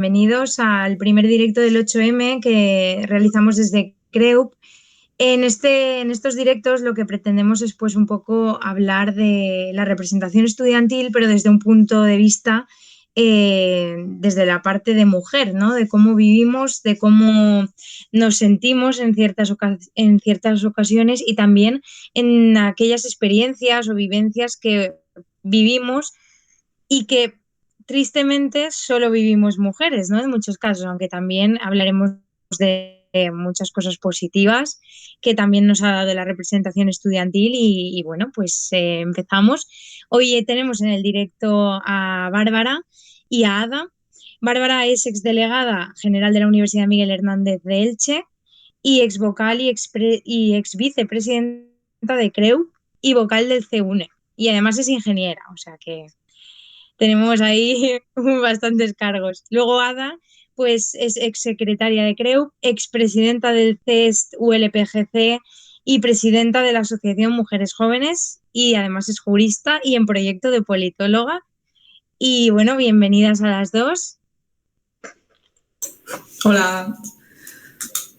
bienvenidos al primer directo del 8M que realizamos desde CREUP. En estos directos lo que pretendemos es pues un poco hablar de la representación estudiantil, pero desde un punto de vista desde la parte de mujer, ¿no? De cómo vivimos, de cómo nos sentimos en ciertas ocasiones y también en aquellas experiencias o vivencias que vivimos y que tristemente solo vivimos mujeres, ¿no? En muchos casos, aunque también hablaremos de muchas cosas positivas que también nos ha dado la representación estudiantil y bueno, pues empezamos. Hoy tenemos en el directo a Bárbara y a Ada. Bárbara es exdelegada general de la Universidad Miguel Hernández de Elche y ex vocal y ex vicepresidenta de CREU y vocal del CUNE. Y además es ingeniera, o sea que tenemos ahí bastantes cargos. Luego Ada, pues es exsecretaria de CREU, expresidenta del CEST ULPGC y presidenta de la Asociación Mujeres Jóvenes y además es jurista y en proyecto de politóloga. Y bueno, bienvenidas a las dos. Hola.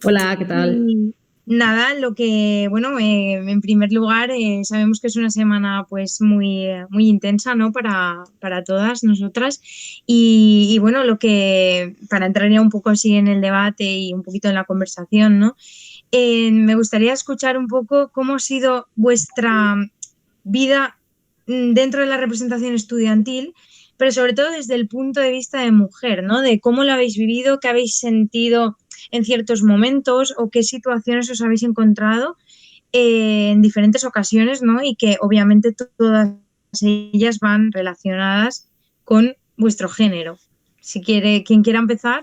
Hola, ¿qué tal? Y nada, lo que, bueno, en primer lugar, sabemos que es una semana pues muy intensa, ¿no? Para todas nosotras. Y bueno, lo que, para entrar ya un poco así en el debate y un poquito en la conversación, ¿no? Me gustaría escuchar un poco cómo ha sido vuestra vida dentro de la representación estudiantil, pero sobre todo desde el punto de vista de mujer, ¿no? De cómo lo habéis vivido, qué habéis sentido en ciertos momentos o qué situaciones os habéis encontrado en diferentes ocasiones, ¿no? Y que obviamente todas ellas van relacionadas con vuestro género. Si quiere, quien quiera empezar.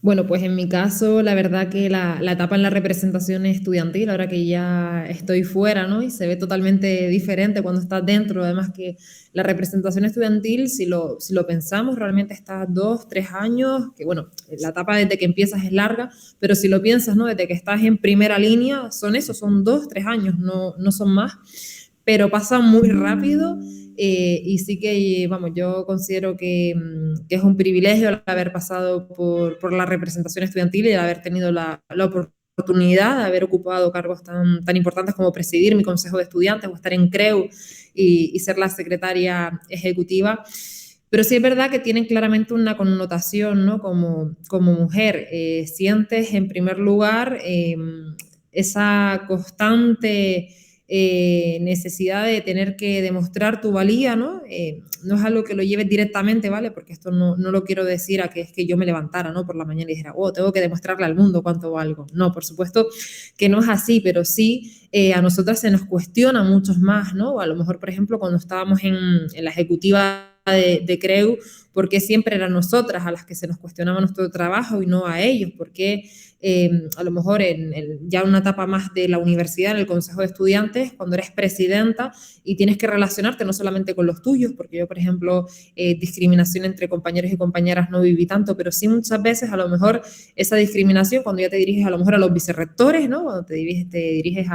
Bueno, pues en mi caso, la verdad que la etapa en la representación estudiantil, ahora que ya estoy fuera, ¿no? Y se ve totalmente diferente cuando estás dentro. Además que la representación estudiantil, si lo pensamos, realmente está 2, 3 años, que bueno, la etapa desde que empiezas es larga, pero si lo piensas, ¿no? Desde que estás en primera línea, son 2, 3 años, no son más, pero pasa muy rápido. Y sí que, vamos, yo considero que es un privilegio el haber pasado por la representación estudiantil y el haber tenido la oportunidad de haber ocupado cargos tan importantes como presidir mi consejo de estudiantes o estar en CREU y ser la secretaria ejecutiva. Pero sí es verdad que tienen claramente una connotación, ¿no? Como mujer. Sientes, en primer lugar, esa constante necesidad de tener que demostrar tu valía, ¿no? No es algo que lo lleves directamente, ¿vale? Porque esto no lo quiero decir a que es que yo me levantara, ¿no? Por la mañana y dijera, oh, tengo que demostrarle al mundo cuánto valgo. No, por supuesto que no es así, pero sí a nosotras se nos cuestiona muchos más, ¿no? A lo mejor, por ejemplo, cuando estábamos en la ejecutiva de CREU, ¿por qué siempre eran nosotras a las que se nos cuestionaba nuestro trabajo y no a ellos? ¿Por qué a lo mejor ya una etapa más de la universidad, en el consejo de estudiantes, cuando eres presidenta y tienes que relacionarte no solamente con los tuyos, porque yo, por ejemplo, discriminación entre compañeros y compañeras no viví tanto, pero sí muchas veces a lo mejor esa discriminación cuando ya te diriges a lo mejor a los vicerrectores, ¿no? Cuando te diriges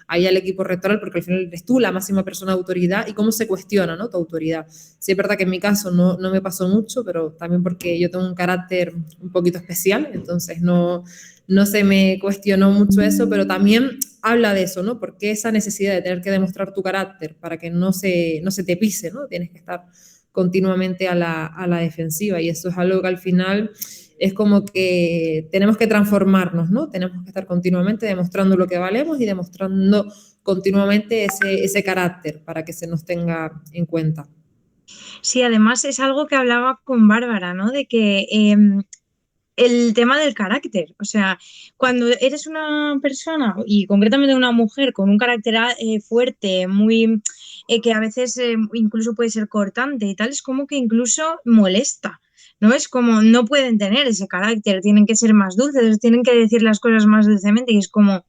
ahí al equipo rectoral, porque al final eres tú la máxima persona de autoridad y cómo se cuestiona, ¿no? Tu autoridad. Sí es verdad que en mi caso no me pasó mucho, pero también porque yo tengo un carácter un poquito especial, entonces no se me cuestionó mucho eso, pero también habla de eso, ¿no? Porque esa necesidad de tener que demostrar tu carácter para que no se te pise, ¿no? Tienes que estar continuamente a la defensiva y eso es algo que al final es como que tenemos que transformarnos, ¿no? Tenemos que estar continuamente demostrando lo que valemos y demostrando continuamente ese carácter para que se nos tenga en cuenta. Sí, además es algo que hablaba con Bárbara, ¿no? De que el tema del carácter, o sea, cuando eres una persona y concretamente una mujer con un carácter fuerte, muy que a veces incluso puede ser cortante y tal, es como que incluso molesta, ¿no? Es como no pueden tener ese carácter, tienen que ser más dulces, tienen que decir las cosas más dulcemente y es como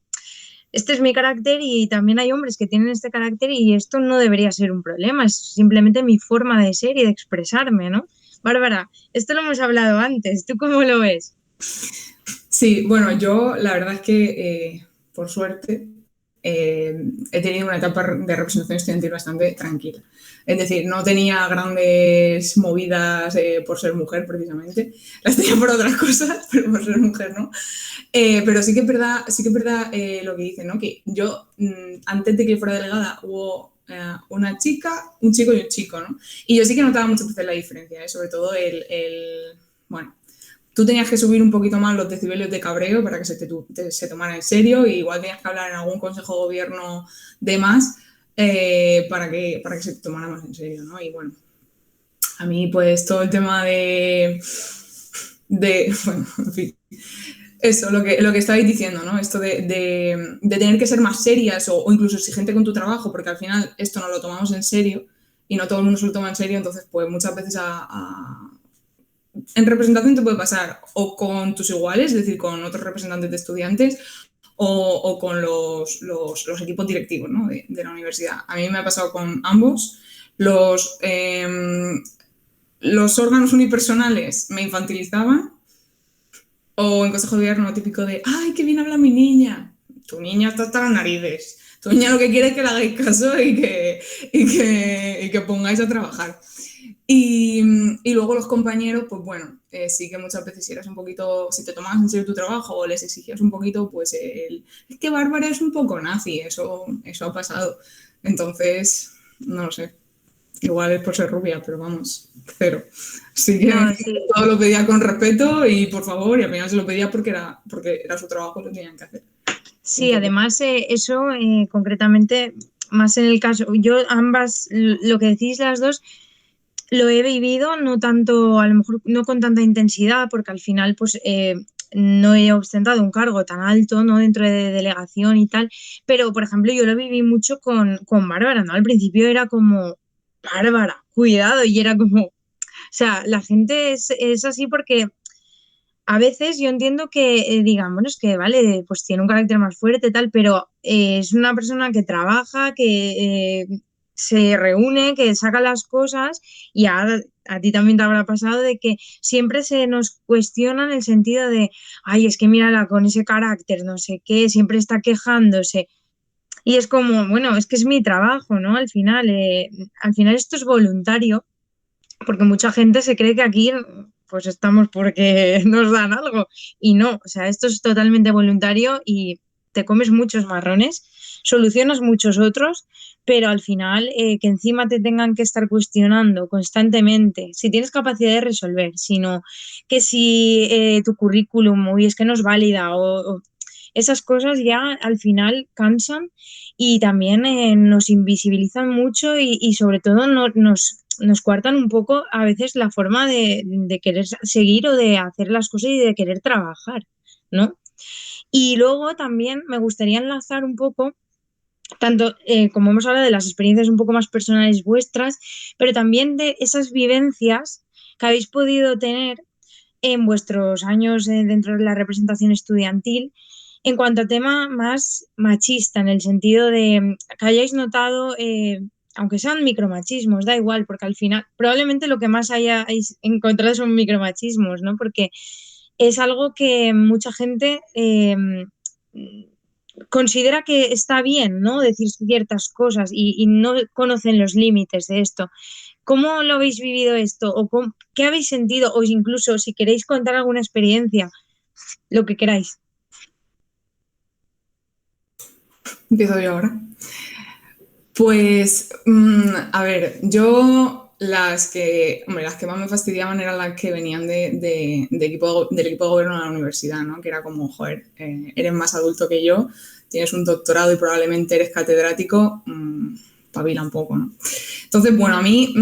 este es mi carácter y también hay hombres que tienen este carácter y esto no debería ser un problema, es simplemente mi forma de ser y de expresarme, ¿no? Bárbara, esto lo hemos hablado antes, ¿tú cómo lo ves? Sí, bueno, yo la verdad es que, por suerte, he tenido una etapa de representación estudiantil bastante tranquila. Es decir, no tenía grandes movidas por ser mujer, precisamente. Las tenía por otras cosas, pero por ser mujer no. Pero sí que es verdad, lo que dicen, ¿no? Que yo, antes de que fuera delegada, hubo una chica, un chico y un chico, ¿no? Y yo sí que notaba muchas veces la diferencia, sobre todo bueno, tú tenías que subir un poquito más los decibelios de cabreo para que se tomara en serio, y igual tenías que hablar en algún consejo de gobierno de más para que se tomara más en serio, ¿no? Y bueno, a mí pues todo el tema bueno, en fin, eso, lo que estabais diciendo, ¿no? Esto de tener que ser más serias o incluso exigente con tu trabajo, porque al final esto no lo tomamos en serio y no todo el mundo se lo toma en serio, entonces pues muchas veces en representación te puede pasar o con tus iguales, es decir, con otros representantes de estudiantes, o con los equipos directivos, ¿no? de la universidad. A mí me ha pasado con ambos. Los órganos unipersonales me infantilizaban, o en consejo de gobierno típico de ¡ay, qué bien habla mi niña! Tu niña está hasta las narices. Tu niña lo que quiere es que le hagáis caso y que pongáis a trabajar. Y luego los compañeros, pues bueno, sí que muchas veces si te tomabas en serio tu trabajo o les exigías un poquito, pues es que Bárbara es un poco nazi, eso ha pasado. Entonces, no lo sé, igual es por ser rubia, pero vamos, cero. Así que no, sí. Todo lo pedía con respeto y por favor, y al final se lo pedía porque era su trabajo, lo tenían que hacer. Sí, además eso concretamente, más en el caso, yo ambas, lo que decís las dos, lo he vivido, no tanto, a lo mejor no con tanta intensidad, porque al final pues no he ostentado un cargo tan alto, ¿no? Dentro de delegación y tal, pero por ejemplo yo lo viví mucho con Bárbara, ¿no? Al principio era como, Bárbara, cuidado, y era como, o sea, la gente es así porque a veces yo entiendo que digan, bueno, es que vale, pues tiene un carácter más fuerte, tal, pero es una persona que trabaja, que se reúne, que saca las cosas, y a ti también te habrá pasado de que siempre se nos cuestiona en el sentido de, ay, es que mírala con ese carácter, no sé qué, siempre está quejándose. Y es como, bueno, es que es mi trabajo, ¿no? Al final esto es voluntario, porque mucha gente se cree que aquí pues estamos porque nos dan algo, y no, o sea, esto es totalmente voluntario y te comes muchos marrones, solucionas muchos otros, pero al final que encima te tengan que estar cuestionando constantemente si tienes capacidad de resolver, sino que si tu currículum, uy, es que no es válida, o esas cosas ya al final cansan y también nos invisibilizan mucho y sobre todo nos coartan un poco a veces la forma de querer seguir o de hacer las cosas y de querer trabajar, ¿no? Y luego también me gustaría enlazar un poco, tanto como hemos hablado de las experiencias un poco más personales vuestras, pero también de esas vivencias que habéis podido tener en vuestros años dentro de la representación estudiantil en cuanto a tema más machista, en el sentido de que hayáis notado, aunque sean micromachismos, da igual, porque al final probablemente lo que más hayáis encontrado son micromachismos, ¿no? Porque es algo que mucha gente considera que está bien, ¿no? Decir ciertas cosas y no conocen los límites de esto. ¿Cómo lo habéis vivido esto? ¿O qué habéis sentido? O incluso si queréis contar alguna experiencia, lo que queráis. Empiezo yo ahora. Pues, a ver, yo las que más me fastidiaban eran las que venían del equipo de gobierno de la universidad, ¿no? Que era como, joder, eres más adulto que yo, tienes un doctorado y probablemente eres catedrático, pabila un poco, ¿no? Entonces, bueno, a mí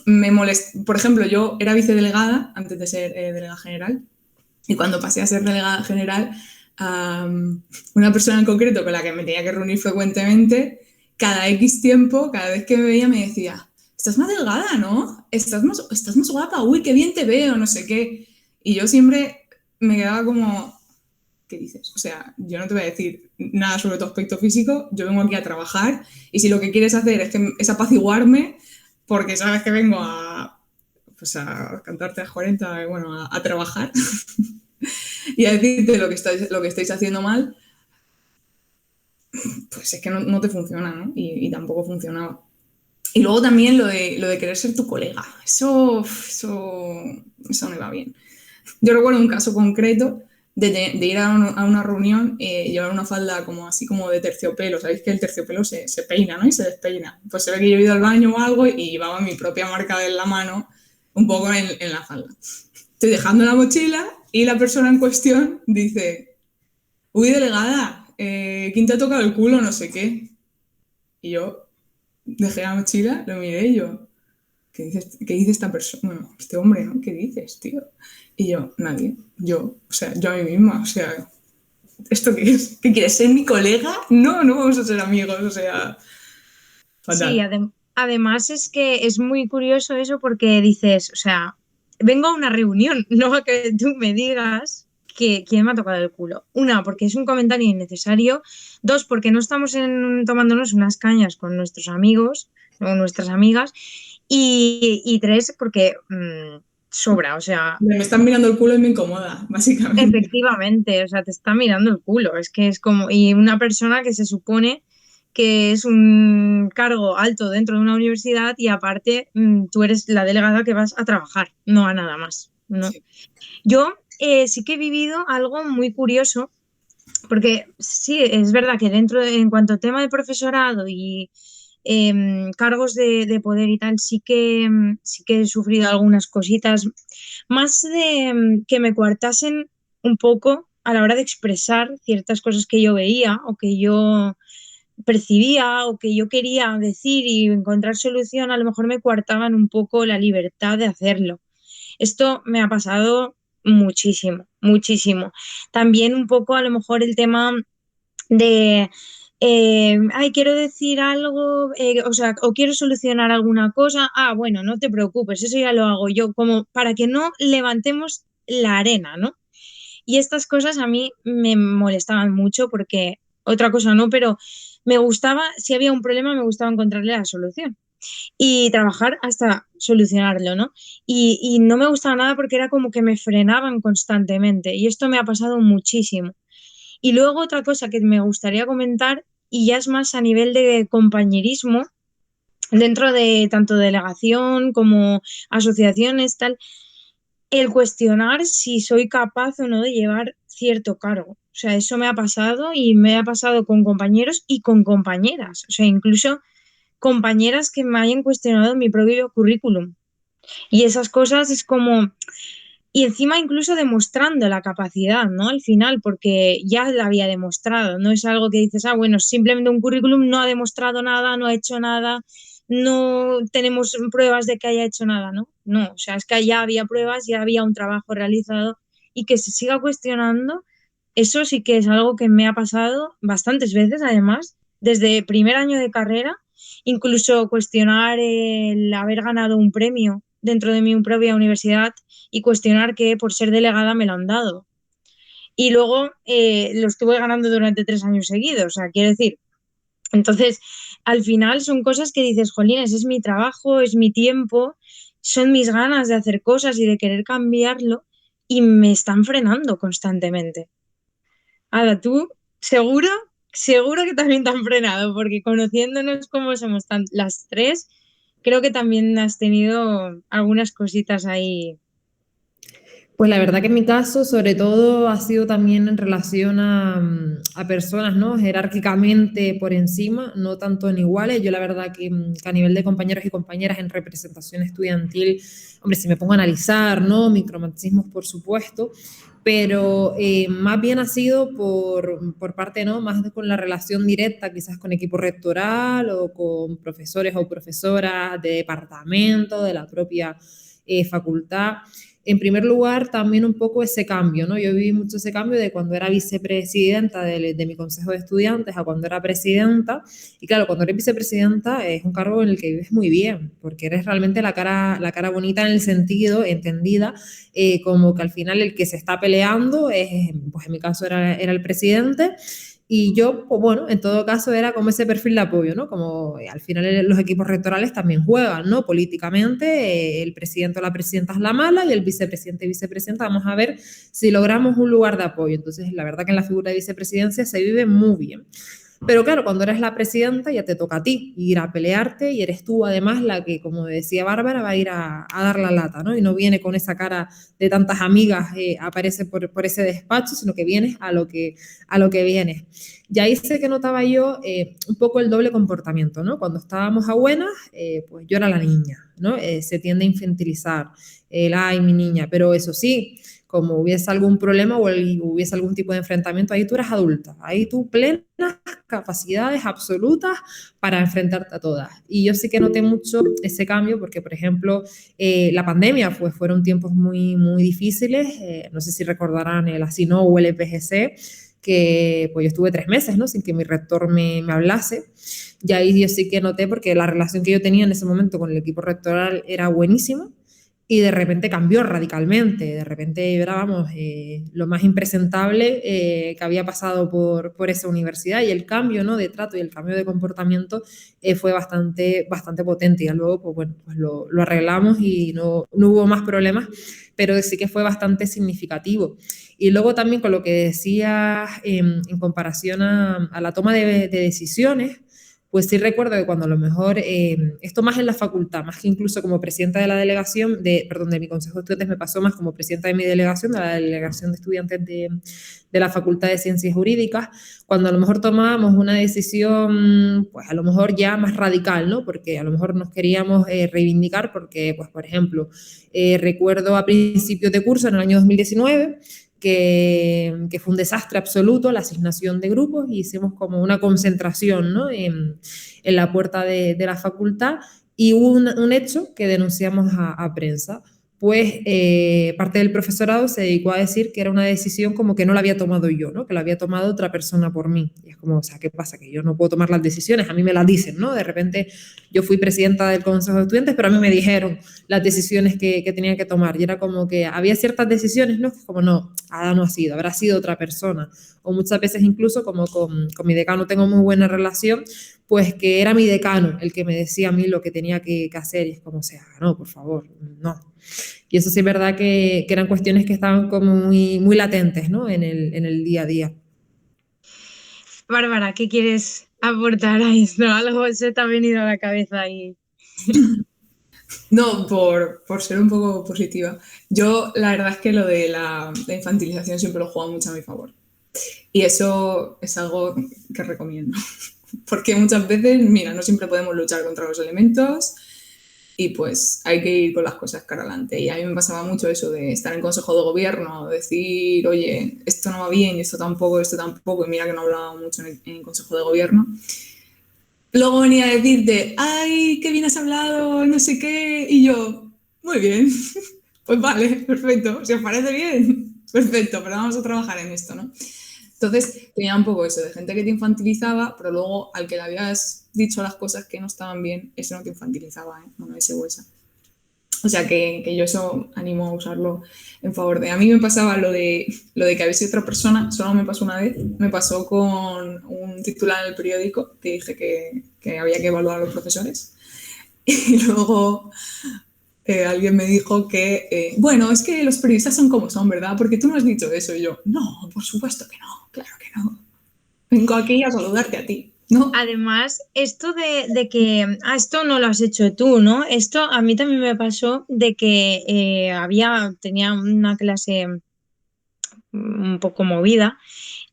me molesta. Por ejemplo, yo era vicedelegada antes de ser delegada general, y cuando pasé a ser delegada general, una persona en concreto con la que me tenía que reunir frecuentemente, cada X tiempo, cada vez que me veía me decía, estás más delgada, ¿no? Estás más guapa, uy, qué bien te veo, no sé qué. Y yo siempre me quedaba como, ¿qué dices? O sea, yo no te voy a decir nada sobre tu aspecto físico, yo vengo aquí a trabajar y si lo que quieres hacer es apaciguarme, porque sabes que vengo a cantarte a 40, bueno, a trabajar y a decirte lo que estáis haciendo mal, pues es que no te funciona, ¿no? Y tampoco funcionaba. Y luego también lo de querer ser tu colega. Eso no iba bien. Yo recuerdo un caso concreto de ir a una reunión y llevar una falda como así como de terciopelo. Sabéis que el terciopelo se peina, ¿no? Y se despeina. Pues se ve que yo he ido al baño o algo y llevaba mi propia marca en la mano un poco en la falda. Estoy dejando la mochila y la persona en cuestión dice: uy, delegada, ¿quién te ha tocado el culo? No sé qué. Y yo dejé la mochila, lo miré y yo: ¿qué dice esta persona? Bueno, este hombre, ¿no? ¿Qué dices, tío? Y yo: nadie. Yo a mí misma, o sea, ¿esto qué es? ¿Qué quieres ser mi colega? No vamos a ser amigos, o sea, Sí, fatal. además es que es muy curioso eso porque dices, o sea, vengo a una reunión, no a que tú me digas que quién me ha tocado el culo. Una, porque es un comentario innecesario. Dos, porque no estamos tomándonos unas cañas con nuestros amigos o nuestras amigas. Y tres, porque sobra, o sea, Me están mirando el culo y me incomoda, básicamente. efectivamente, o sea, te está mirando el culo. Es que es como, y una persona que se supone que es un cargo alto dentro de una universidad y aparte tú eres la delegada que vas a trabajar, no a nada más, ¿no? Sí. Yo sí que he vivido algo muy curioso, porque sí, es verdad que en cuanto a tema de profesorado y cargos de poder y tal, sí que he sufrido algunas cositas, más de que me coartasen un poco a la hora de expresar ciertas cosas que yo veía o que yo percibía o que yo quería decir y encontrar solución, a lo mejor me coartaban un poco la libertad de hacerlo. Esto me ha pasado muchísimo, muchísimo. También un poco a lo mejor el tema de, ay, quiero decir algo, o sea, o quiero solucionar alguna cosa, bueno, no te preocupes, eso ya lo hago yo, como para que no levantemos la arena, ¿no? Y estas cosas a mí me molestaban mucho porque otra cosa no, pero me gustaba, si había un problema, me gustaba encontrarle la solución y trabajar hasta solucionarlo, ¿no? Y no me gustaba nada porque era como que me frenaban constantemente y esto me ha pasado muchísimo. Y luego otra cosa que me gustaría comentar, y ya es más a nivel de compañerismo, dentro de tanto delegación como asociaciones, tal, el cuestionar si soy capaz o no de llevar cierto cargo. O sea, eso me ha pasado y me ha pasado con compañeros y con compañeras. O sea, incluso compañeras que me hayan cuestionado mi propio currículum. Y esas cosas es como, y encima incluso demostrando la capacidad, ¿no? Al final, porque ya la había demostrado, no es algo que dices, bueno, simplemente un currículum no ha demostrado nada, no ha hecho nada, no tenemos pruebas de que haya hecho nada, ¿no? No, o sea, es que ya había pruebas, ya había un trabajo realizado y que se siga cuestionando, eso sí que es algo que me ha pasado bastantes veces, además, desde primer año de carrera, incluso cuestionar el haber ganado un premio dentro de mi propia universidad y cuestionar que por ser delegada me lo han dado. Y luego lo estuve ganando durante 3 años seguidos, o sea, quiero decir, entonces al final son cosas que dices, jolines, es mi trabajo, es mi tiempo, son mis ganas de hacer cosas y de querer cambiarlo y me están frenando constantemente. Ahora, tú, seguro, seguro que también te han frenado, porque conociéndonos como somos las tres, creo que también has tenido algunas cositas ahí. Pues la verdad que en mi caso, sobre todo, ha sido también en relación a personas, ¿no? Jerárquicamente por encima, no tanto en iguales. Yo la verdad que a nivel de compañeros y compañeras en representación estudiantil, hombre, si me pongo a analizar, ¿no? Micromachismos, por supuesto, pero más bien ha sido por parte, ¿no? Más con la relación directa, quizás con equipo rectoral o con profesores o profesoras de departamento, de la propia facultad. En primer lugar, también un poco ese cambio, ¿no? Yo viví mucho ese cambio de cuando era vicepresidenta de mi consejo de estudiantes a cuando era presidenta. Y claro, cuando eres vicepresidenta es un cargo en el que vives muy bien, porque eres realmente la cara bonita en el sentido, entendida, como que al final el que se está peleando es, pues en mi caso era el presidente. Y yo, pues bueno, en todo caso era como ese perfil de apoyo, ¿no? Como al final los equipos rectorales también juegan, ¿no? Políticamente, el presidente o la presidenta es la mala y el vicepresidente y vicepresidenta vamos a ver si logramos un lugar de apoyo. Entonces, la verdad que en la figura de vicepresidencia se vive muy bien. Pero claro, cuando eres la presidenta ya te toca a ti ir a pelearte y eres tú además la que, como decía Bárbara, va a ir a dar la lata, ¿no? Y no viene con esa cara de tantas amigas, aparece por ese despacho, sino que vienes a lo que vienes. Y ahí sé que notaba yo un poco el doble comportamiento, ¿no? Cuando estábamos a buenas, pues yo era la niña, ¿no? Se tiende a infantilizar, ay, mi niña, pero eso sí, como hubiese algún problema o hubiese algún tipo de enfrentamiento, ahí tú eras adulta, ahí tú plenas capacidades absolutas para enfrentarte a todas. Y yo sí que noté mucho ese cambio porque, por ejemplo, la pandemia pues, fueron tiempos muy, muy difíciles, no sé si recordarán el ASINO o el EPGC, que pues yo estuve 3 meses, ¿no? Sin que mi rector me hablase. Y ahí yo sí que noté, porque la relación que yo tenía en ese momento con el equipo rectoral era buenísima, y de repente cambió radicalmente. De repente yo era, vamos, lo más impresentable que había pasado por esa universidad, y el cambio, ¿no?, de trato y el cambio de comportamiento fue bastante, bastante potente. Y luego, pues bueno, pues lo arreglamos y no hubo más problemas, pero sí que fue bastante significativo. Y luego también con lo que decías en comparación a la toma de decisiones, pues sí recuerdo que cuando a lo mejor, esto más en la facultad, más que incluso como presidenta de la delegación, perdón, de mi consejo de estudiantes, me pasó más como presidenta de mi delegación, de la delegación de estudiantes de la Facultad de Ciencias Jurídicas, cuando a lo mejor tomábamos una decisión, pues a lo mejor ya más radical, ¿no? Porque a lo mejor nos queríamos reivindicar porque, pues por ejemplo, recuerdo a principios de curso, en el año 2019, que fue un desastre absoluto la asignación de grupos, y hicimos como una concentración, ¿no?, en la puerta de la facultad, y hubo un hecho que denunciamos a prensa. Pues parte del profesorado se dedicó a decir que era una decisión como que no la había tomado yo, ¿no?, que la había tomado otra persona por mí. Y es como, o sea, ¿qué pasa? Que yo no puedo tomar las decisiones, a mí me las dicen, ¿no? De repente yo fui presidenta del Consejo de Estudiantes, pero a mí me dijeron las decisiones que tenía que tomar. Y era como que había ciertas decisiones, ¿no?, como no, Ada no ha sido, habrá sido otra persona. O muchas veces incluso, como con mi decano tengo muy buena relación, pues que era mi decano el que me decía a mí lo que tenía que hacer. Y es como, o sea, no, por favor, no. Y eso sí es verdad que eran cuestiones que estaban como muy, muy latentes, ¿no?, en el día a día. Bárbara, ¿qué quieres aportar a esto? Algo se te ha venido a la cabeza ahí. No, por ser un poco positiva. Yo, la verdad es que lo de la infantilización siempre lo he jugado mucho a mi favor. Y eso es algo que recomiendo. Porque muchas veces, mira, no siempre podemos luchar contra los elementos y pues hay que ir con las cosas cara adelante. Y a mí me pasaba mucho eso de estar en consejo de gobierno, decir, oye, esto no va bien, esto tampoco, y mira que no hablaba mucho en consejo de gobierno. Luego venía a decirte, ay, qué bien has hablado, no sé qué, y yo, muy bien, pues vale, perfecto, si os parece bien, perfecto, pero vamos a trabajar en esto, ¿no? Entonces tenía un poco eso, de gente que te infantilizaba, pero luego al que le habías dicho las cosas que no estaban bien, ese no te infantilizaba, ¿eh? Bueno, ese o esa. O sea que yo eso animo a usarlo en favor de... A mí me pasaba lo de que había sido otra persona, solo me pasó una vez, me pasó con un titular en el periódico que dije que había que evaluar a los profesores. Y luego alguien me dijo que, bueno, es que los periodistas son como son, ¿verdad? Porque tú no has dicho eso. Y yo, no, por supuesto que no, claro que no. Vengo aquí a saludarte a ti, ¿no? Además, esto de que, esto no lo has hecho tú, ¿no? Esto a mí también me pasó de que tenía una clase un poco movida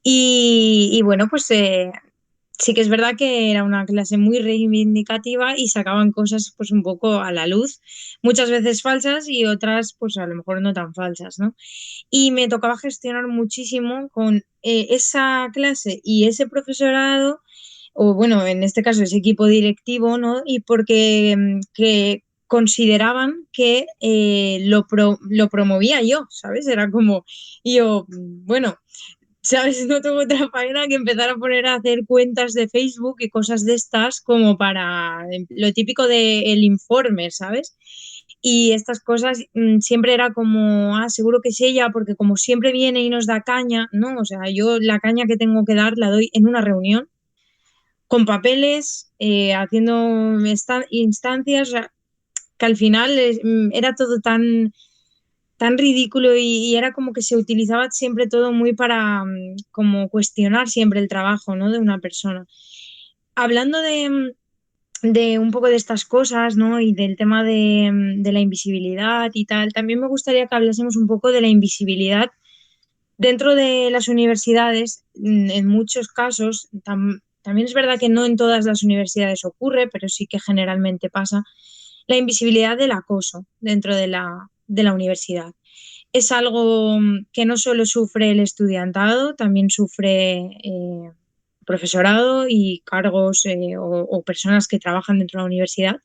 y bueno, pues sí que es verdad que era una clase muy reivindicativa y sacaban cosas pues un poco a la luz, muchas veces falsas y otras pues a lo mejor no tan falsas, ¿no? Y me tocaba gestionar muchísimo con esa clase y ese profesorado, o bueno, en este caso ese equipo directivo, ¿no? Y porque que consideraban que lo promovía yo, ¿sabes? Era como, y yo, bueno, ¿sabes? No tengo otra faena que empezar a poner a hacer cuentas de Facebook y cosas de estas como para lo típico del informe, ¿sabes? Y estas cosas siempre era como, seguro que es ella, porque como siempre viene y nos da caña, ¿no? O sea, yo la caña que tengo que dar la doy en una reunión, con papeles, haciendo instancias, o sea, que al final era todo tan tan ridículo y era como que se utilizaba siempre todo muy para como cuestionar siempre el trabajo, ¿no? de una persona. Hablando de un poco de estas cosas, ¿no? Y del tema de la invisibilidad y tal, también me gustaría que hablásemos un poco de la invisibilidad dentro de las universidades. En muchos casos, también es verdad que no en todas las universidades ocurre, pero sí que generalmente pasa, la invisibilidad del acoso dentro de la universidad. Es algo que no solo sufre el estudiantado, también sufre profesorado y cargos o personas que trabajan dentro de la universidad.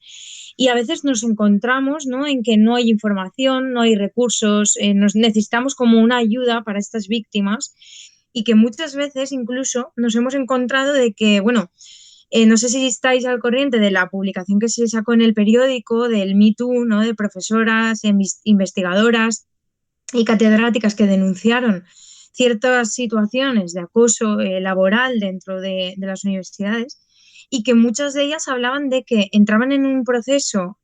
Y a veces nos encontramos, ¿no? en que no hay información, no hay recursos, nos necesitamos como una ayuda para estas víctimas y que muchas veces incluso nos hemos encontrado de que, bueno, no sé si estáis al corriente de la publicación que se sacó en el periódico del Me Too, ¿no? de profesoras, investigadoras y catedráticas que denunciaron ciertas situaciones de acoso laboral dentro de las universidades y que muchas de ellas hablaban de que entraban en un proceso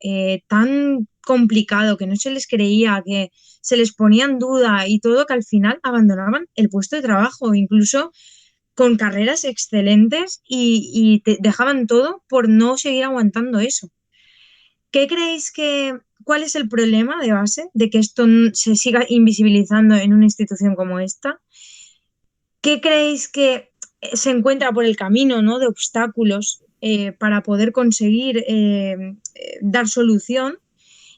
tan complicado, que no se les creía, que se les ponía en duda y todo, que al final abandonaban el puesto de trabajo, incluso con carreras excelentes y dejaban todo por no seguir aguantando eso. ¿Qué creéis cuál es el problema de base de que esto se siga invisibilizando en una institución como esta? ¿Qué creéis que se encuentra por el camino, ¿no? de obstáculos para poder conseguir dar solución?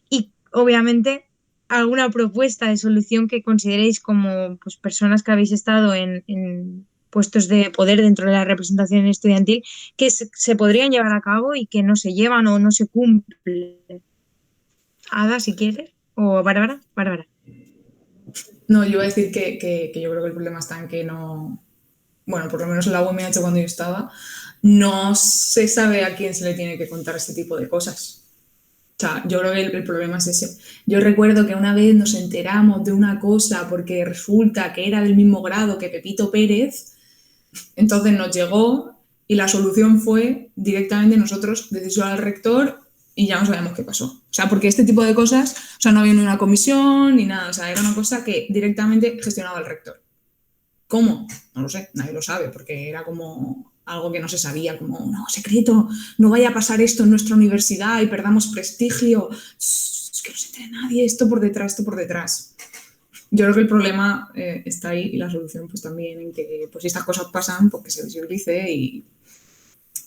Y obviamente alguna propuesta de solución que consideréis como pues, personas que habéis estado en puestos de poder dentro de la representación estudiantil que se podrían llevar a cabo y que no se llevan o no se cumplen. Ada, si quieres, o Bárbara. Bárbara. No, yo iba a decir que yo creo que el problema está en que no, bueno, por lo menos en la UMH cuando yo estaba, no se sabe a quién se le tiene que contar este tipo de cosas. O sea, yo creo que el problema es ese. Yo recuerdo que una vez nos enteramos de una cosa porque resulta que era del mismo grado que Pepito Pérez, entonces nos llegó y la solución fue directamente nosotros decírselo al rector y ya no sabemos qué pasó. O sea, porque este tipo de cosas, o sea, no había ni una comisión ni nada, o sea, era una cosa que directamente gestionaba el rector. ¿Cómo? No lo sé, nadie lo sabe, porque era como algo que no se sabía, como, no, secreto, no vaya a pasar esto en nuestra universidad y perdamos prestigio, que no se entere nadie, esto por detrás, esto por detrás. Yo creo que el problema está ahí y la solución pues también en que pues si estas cosas pasan, pues que se visibilice y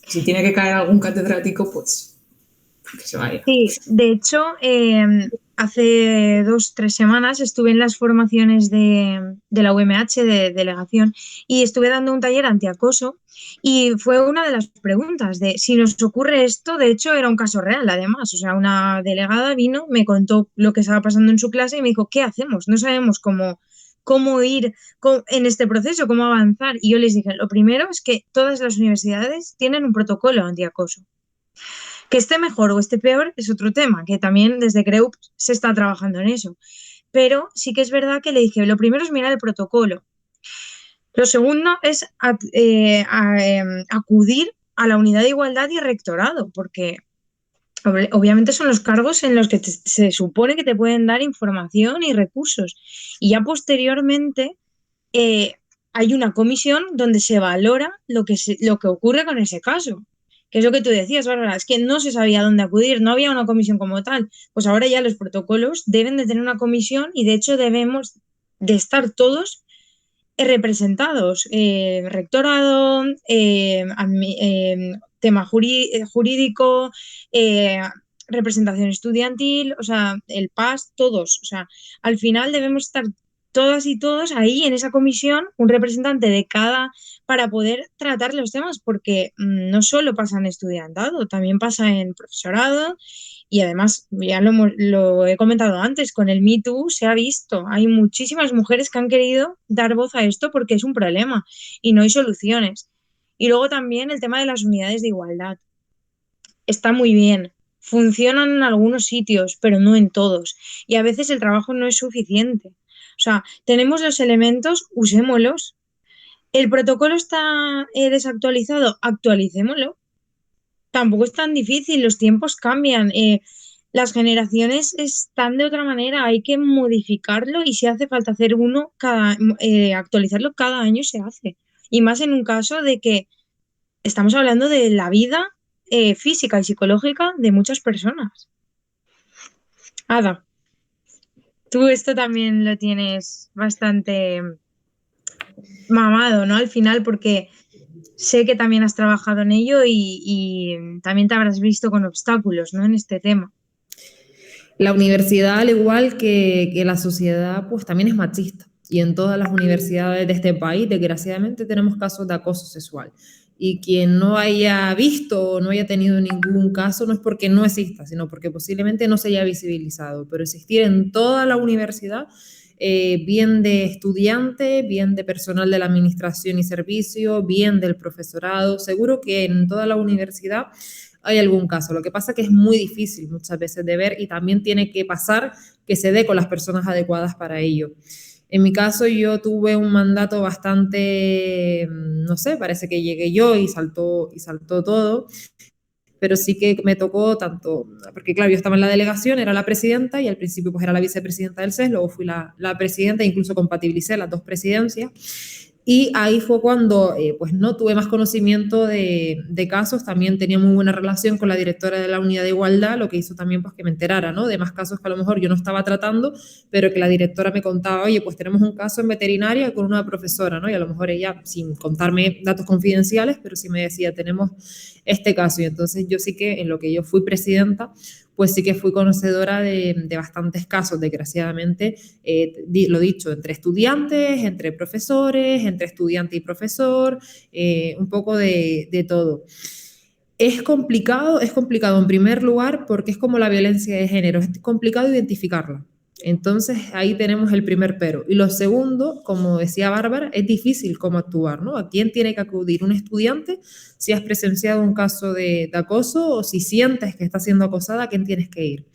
si tiene que caer algún catedrático, pues que se vaya. Sí, de hecho, hace 2, 3 semanas estuve en las formaciones de la UMH, de delegación, y estuve dando un taller antiacoso y fue una de las preguntas de si nos ocurre esto. De hecho, era un caso real, además. O sea, una delegada vino, me contó lo que estaba pasando en su clase y me dijo, ¿qué hacemos? No sabemos cómo ir en este proceso, cómo avanzar. Y yo les dije, lo primero es que todas las universidades tienen un protocolo antiacoso. Que esté mejor o esté peor es otro tema, que también desde CREUP se está trabajando en eso. Pero sí que es verdad que le dije, lo primero es mirar el protocolo. Lo segundo es acudir a la unidad de igualdad y rectorado, porque obviamente son los cargos en los que se supone que te pueden dar información y recursos. Y ya posteriormente hay una comisión donde se valora lo que ocurre con ese caso. Que es lo que tú decías, Bárbara, es que no se sabía dónde acudir, no había una comisión como tal. Pues ahora ya los protocolos deben de tener una comisión y de hecho debemos de estar todos representados, rectorado, tema jurídico, representación estudiantil, o sea, el PAS, todos. O sea, al final debemos estar todas y todos ahí en esa comisión, un representante de cada, para poder tratar los temas, porque no solo pasa en estudiantado, también pasa en profesorado y además, ya lo he comentado antes, con el Me Too se ha visto, hay muchísimas mujeres que han querido dar voz a esto porque es un problema y no hay soluciones. Y luego también el tema de las unidades de igualdad. Está muy bien, funcionan en algunos sitios, pero no en todos. Y a veces el trabajo no es suficiente. O sea, tenemos los elementos, usémoslos. El protocolo está desactualizado, actualicémoslo. Tampoco es tan difícil, los tiempos cambian. las generaciones están de otra manera, hay que modificarlo y si hace falta hacer uno, actualizarlo cada año se hace. Y más en un caso de que estamos hablando de la vida física y psicológica de muchas personas. Ada, tú esto también lo tienes bastante mamado, ¿no? Al final, porque sé que también has trabajado en ello y también te habrás visto con obstáculos, ¿no? En este tema. La universidad, al igual que la sociedad, pues también es machista. Y en todas las universidades de este país, desgraciadamente, tenemos casos de acoso sexual. Y quien no haya visto o no haya tenido ningún caso no es porque no exista, sino porque posiblemente no se haya visibilizado. Pero existir en toda la universidad, bien de estudiante, bien de personal de la administración y servicio, bien del profesorado, seguro que en toda la universidad hay algún caso. Lo que pasa es que es muy difícil muchas veces de ver y también tiene que pasar que se dé con las personas adecuadas para ello. En mi caso yo tuve un mandato bastante, no sé, parece que llegué yo y saltó todo, pero sí que me tocó tanto, porque claro, yo estaba en la delegación, era la presidenta y al principio pues era la vicepresidenta del CES, luego fui la presidenta, incluso compatibilicé las dos presidencias. Y ahí fue cuando pues no tuve más conocimiento de casos, también tenía muy buena relación con la directora de la unidad de igualdad, lo que hizo también pues que me enterara, ¿no? De más casos que a lo mejor yo no estaba tratando, pero que la directora me contaba, oye, pues tenemos un caso en veterinaria con una profesora, ¿no? Y a lo mejor ella, sin contarme datos confidenciales, pero sí me decía, tenemos este caso. Y entonces yo sí que en lo que yo fui presidenta, pues sí que fui conocedora de bastantes casos, desgraciadamente, lo dicho, entre estudiantes, entre profesores, entre estudiante y profesor, un poco de todo. Es complicado en primer lugar porque es como la violencia de género, es complicado identificarla. Entonces ahí tenemos el primer pero. Y lo segundo, como decía Bárbara, es difícil cómo actuar, ¿no? ¿A quién tiene que acudir un estudiante si has presenciado un caso de acoso o si sientes que está siendo acosada? ¿A quién tienes que ir?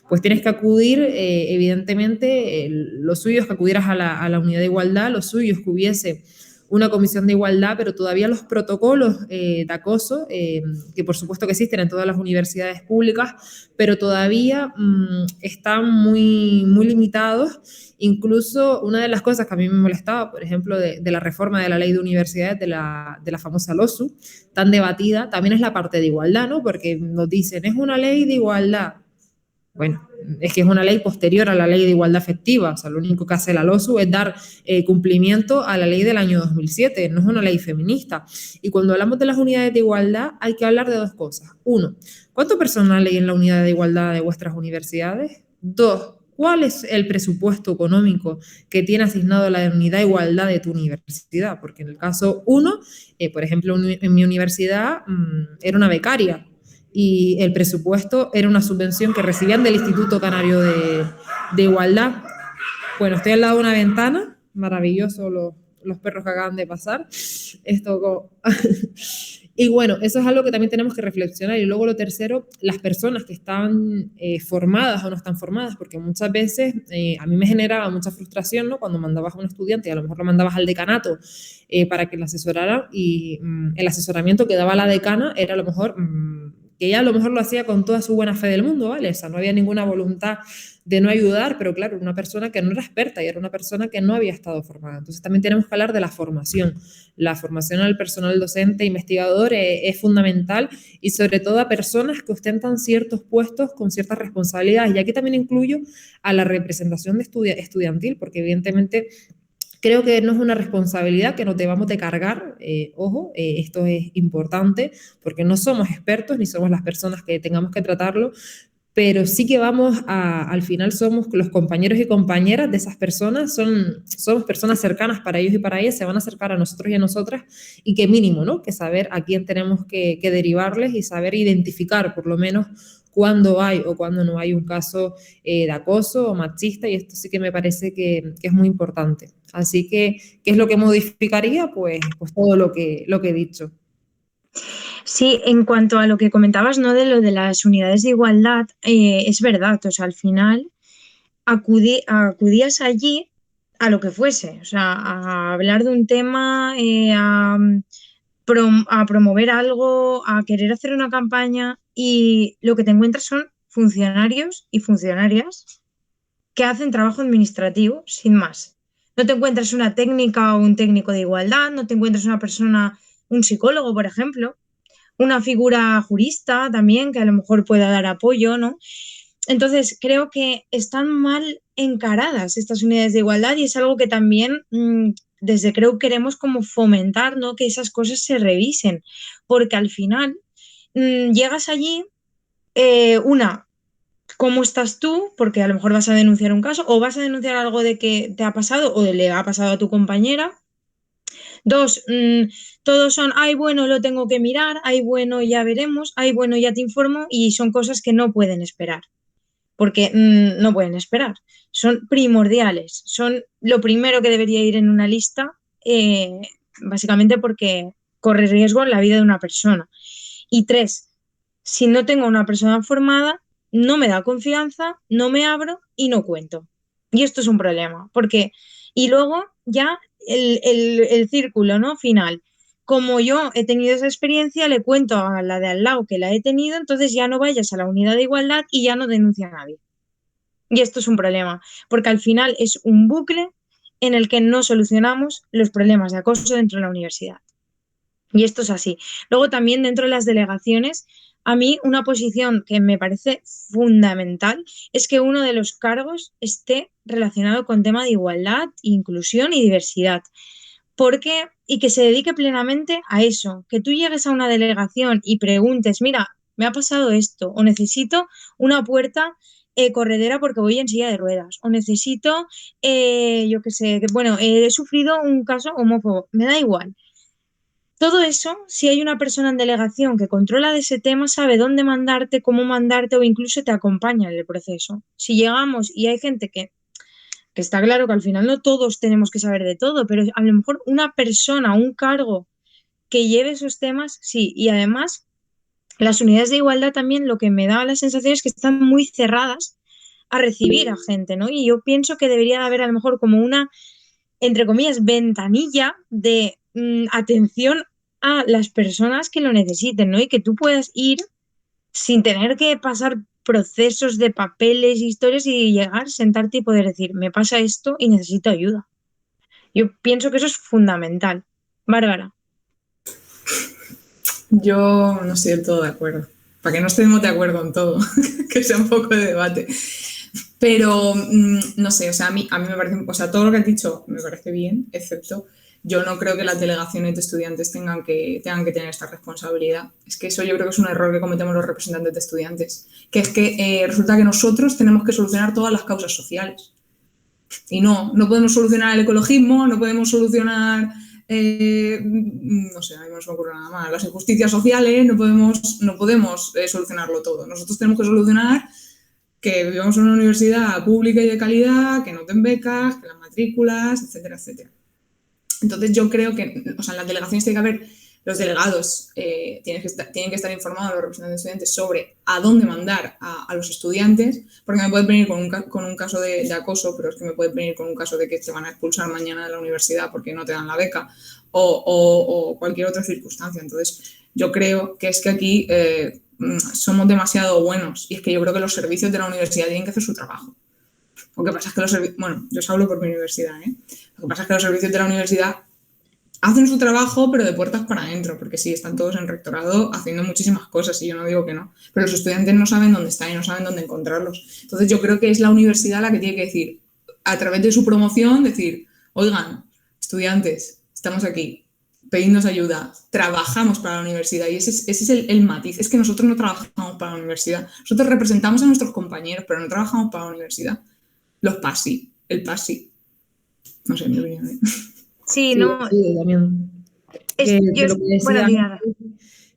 Pues tienes que acudir, evidentemente, lo suyo es que acudieras a la unidad de igualdad, lo suyo es que hubiese una comisión de igualdad, pero todavía los protocolos de acoso, que por supuesto que existen en todas las universidades públicas, pero todavía están muy limitados. Incluso una de las cosas que a mí me molestaba, por ejemplo, de la reforma de la ley de universidades, de la famosa LOSU, tan debatida, también es la parte de igualdad, ¿no? Porque nos dicen, es una ley de igualdad. Bueno, es que es una ley posterior a la ley de igualdad efectiva, o sea, lo único que hace la LOSU es dar cumplimiento a la ley del año 2007, no es una ley feminista. Y cuando hablamos de las unidades de igualdad hay que hablar de dos cosas. Uno, ¿cuánto personal hay en la unidad de igualdad de vuestras universidades? Dos, ¿cuál es el presupuesto económico que tiene asignado la unidad de igualdad de tu universidad? Porque en el caso uno, por ejemplo, en mi universidad era una becaria, y el presupuesto era una subvención que recibían del Instituto Canario de Igualdad. Bueno, estoy al lado de una ventana, maravilloso los perros que acaban de pasar. Esto y bueno, eso es algo que también tenemos que reflexionar. Y luego lo tercero, las personas que están formadas o no están formadas, porque muchas veces a mí me generaba mucha frustración, ¿no? Cuando mandabas a un estudiante y a lo mejor lo mandabas al decanato para que le asesorara y el asesoramiento que daba la decana era a lo mejor que ella a lo mejor lo hacía con toda su buena fe del mundo, ¿vale? O sea, no había ninguna voluntad de no ayudar, pero claro, una persona que no era experta y era una persona que no había estado formada. Entonces también tenemos que hablar de la formación. La formación al personal docente, investigador es fundamental y sobre todo a personas que ostentan ciertos puestos con ciertas responsabilidades. Y aquí también incluyo a la representación de estudiantil, porque evidentemente creo que no es una responsabilidad que nos debamos de cargar, ojo, esto es importante porque no somos expertos ni somos las personas que tengamos que tratarlo, pero sí que al final somos los compañeros y compañeras de esas personas, somos personas cercanas para ellos y para ellas, se van a acercar a nosotros y a nosotras y qué mínimo, ¿no? Que saber a quién tenemos que derivarles y saber identificar por lo menos cuándo hay o cuándo no hay un caso de acoso o machista y esto sí que me parece que es muy importante. Así que, ¿qué es lo que modificaría? Pues todo lo que he dicho. Sí, en cuanto a lo que comentabas, ¿no? De lo de las unidades de igualdad, es verdad, o sea, al final acudías allí a lo que fuese, o sea, a hablar de un tema, a promover algo, a querer hacer una campaña y lo que te encuentras son funcionarios y funcionarias que hacen trabajo administrativo sin más. No te encuentras una técnica o un técnico de igualdad, no te encuentras una persona, un psicólogo, por ejemplo, una figura jurista también que a lo mejor pueda dar apoyo, ¿no? Entonces, creo que están mal encaradas estas unidades de igualdad y es algo que también desde creo queremos como fomentar, ¿no? Que esas cosas se revisen, porque al final llegas allí, una, ¿cómo estás tú? Porque a lo mejor vas a denunciar un caso o vas a denunciar algo de que te ha pasado o le ha pasado a tu compañera. Dos, todos son, ay, bueno, lo tengo que mirar, ay, bueno, ya veremos, ay, bueno, ya te informo y son cosas que no pueden esperar porque no pueden esperar. Son primordiales, son lo primero que debería ir en una lista, básicamente porque corre riesgo en la vida de una persona. Y tres, si no tengo una persona formada, no me da confianza, no me abro y no cuento. Y esto es un problema, porque, y luego ya el círculo, ¿no? Final. Como yo he tenido esa experiencia, le cuento a la de al lado que la he tenido, entonces ya no vayas a la unidad de igualdad y ya no denuncia a nadie. Y esto es un problema, porque al final es un bucle en el que no solucionamos los problemas de acoso dentro de la universidad. Y esto es así. Luego también dentro de las delegaciones, a mí una posición que me parece fundamental es que uno de los cargos esté relacionado con tema de igualdad, inclusión y diversidad. Porque, y que se dedique plenamente a eso, que tú llegues a una delegación y preguntes, mira, me ha pasado esto, o necesito una puerta corredera porque voy en silla de ruedas, o necesito, yo qué sé, bueno, he sufrido un caso homófobo, me da igual. Todo eso, si hay una persona en delegación que controla de ese tema, sabe dónde mandarte, cómo mandarte o incluso te acompaña en el proceso. Si llegamos y hay gente que está claro que al final no todos tenemos que saber de todo, pero a lo mejor una persona, un cargo que lleve esos temas, sí. Y además, las unidades de igualdad también lo que me da la sensación es que están muy cerradas a recibir a gente, ¿no? Y yo pienso que debería de haber a lo mejor como una, entre comillas, ventanilla de atención a las personas que lo necesiten, ¿no? Y que tú puedas ir sin tener que pasar procesos de papeles, historias y llegar, sentarte y poder decir, me pasa esto y necesito ayuda. Yo pienso que eso es fundamental. Bárbara. Yo no estoy del todo de acuerdo. Para que no estemos de acuerdo en todo, que sea un poco de debate. Pero no sé, o sea, a mí me parece, o sea, todo lo que has dicho me parece bien, excepto yo no creo que las delegaciones de estudiantes tengan que tener esta responsabilidad. Es que eso yo creo que es un error que cometemos los representantes de estudiantes, que es que resulta que nosotros tenemos que solucionar todas las causas sociales. Y no podemos solucionar el ecologismo, no podemos solucionar, no sé, a mí no se me ocurre nada más, las injusticias sociales, no podemos solucionarlo todo. Nosotros tenemos que solucionar que vivamos en una universidad pública y de calidad, que no den becas, que las matrículas, etcétera, etcétera. Entonces yo creo que, o sea, en las delegaciones tiene que haber, los delegados tienen que estar informados, los representantes de estudiantes, sobre a dónde mandar a los estudiantes, porque me pueden venir con un caso de acoso, pero es que me pueden venir con un caso de que te van a expulsar mañana de la universidad porque no te dan la beca o cualquier otra circunstancia. Entonces yo creo que es que aquí somos demasiado buenos y es que yo creo que los servicios de la universidad tienen que hacer su trabajo. Lo que pasa es que bueno, yo os hablo por mi universidad, ¿eh? Lo que pasa es que los servicios de la universidad hacen su trabajo, pero de puertas para adentro, porque sí, están todos en rectorado haciendo muchísimas cosas y yo no digo que no, pero los estudiantes no saben dónde están y no saben dónde encontrarlos. Entonces yo creo que es la universidad la que tiene que decir, a través de su promoción, decir, oigan, estudiantes, estamos aquí, pedidnos ayuda, trabajamos para la universidad y ese es el matiz, es que nosotros no trabajamos para la universidad, nosotros representamos a nuestros compañeros, pero no trabajamos para la universidad. Los PASI, el PASI. No sé, mi opinión. Sí, no. Sí, también. Bueno,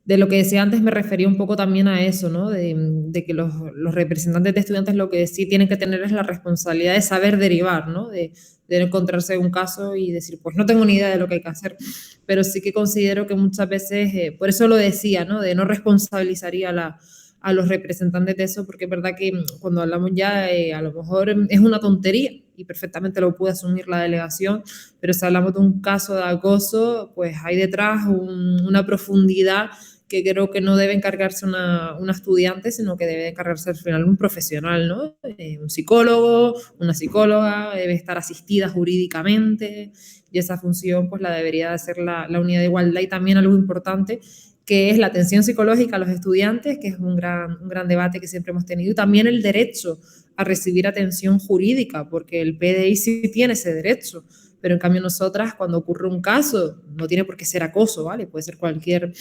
de lo que decía antes me refería un poco también a eso, ¿no? De que los representantes de estudiantes lo que sí tienen que tener es la responsabilidad de saber derivar, ¿no? De encontrarse un caso y decir, pues no tengo ni idea de lo que hay que hacer, pero sí que considero que muchas veces, por eso lo decía, ¿no? De no responsabilizaría a los representantes de eso, porque es verdad que cuando hablamos ya, a lo mejor es una tontería y perfectamente lo puede asumir la delegación, pero si hablamos de un caso de acoso, pues hay detrás una profundidad que creo que no debe encargarse una estudiante, sino que debe encargarse al final un profesional, ¿no? Un psicólogo, una psicóloga, debe estar asistida jurídicamente, y esa función pues la debería de hacer la unidad de igualdad. Y también algo importante, que es la atención psicológica a los estudiantes, que es un gran debate que siempre hemos tenido, y también el derecho a recibir atención jurídica, porque el PDI sí tiene ese derecho, pero en cambio nosotras, cuando ocurre un caso, no tiene por qué ser acoso, ¿vale? Puede ser cualquier